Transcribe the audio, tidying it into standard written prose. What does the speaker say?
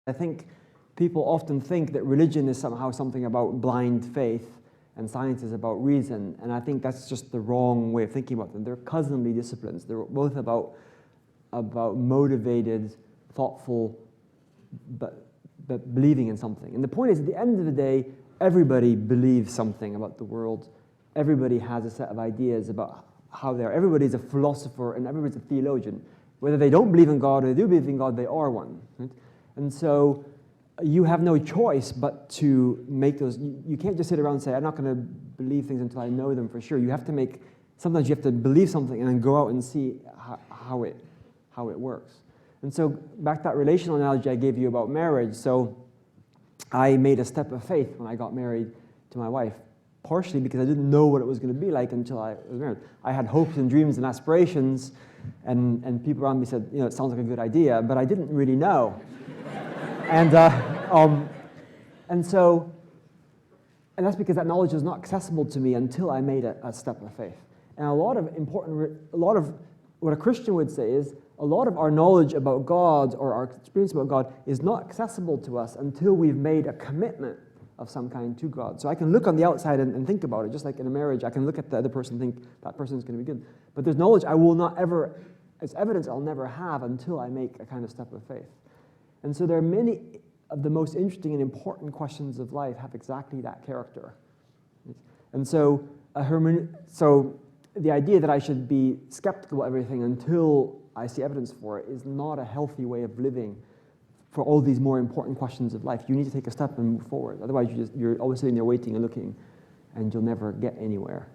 I think people often think that religion is somehow something about blind faith and science is about reason, and I think that's just the wrong way of thinking about them. They're cousinly disciplines. They're both about motivated, thoughtful, but believing in something. And the point is, at the end of the day, everybody believes something about the world. Everybody has a set of ideas about how they are. Everybody's a philosopher and everybody's a theologian. Whether they don't believe in God or they do believe in God, they are one. Right? And so you have no choice but to make those. You can't just sit around and say, I'm not going to believe things until I know them for sure. You have to make, sometimes you have to believe something and then go out and see how it works. And so back to that relational analogy I gave you about marriage. So I made a step of faith when I got married to my wife, partially because I didn't know what it was going to be like until I was married. I had hopes and dreams and aspirations, and people around me said, it sounds like a good idea, but I didn't really know. And that's because that knowledge was not accessible to me until I made a step of faith. And a lot of what a Christian would say is, a lot of our knowledge about God or our experience about God is not accessible to us until we've made a commitment of some kind to God. So I can look on the outside and think about it, just like in a marriage. I can look at the other person and think, that person's going to be good. But there's knowledge I will not ever, it's evidence I'll never have until I make a kind of step of faith. And so there are many of the most interesting and important questions of life have exactly that character. And so the idea that I should be skeptical of everything until I see evidence for it is not a healthy way of living for all these more important questions of life. You need to take a step and move forward. Otherwise, you're always sitting there waiting and looking, and you'll never get anywhere.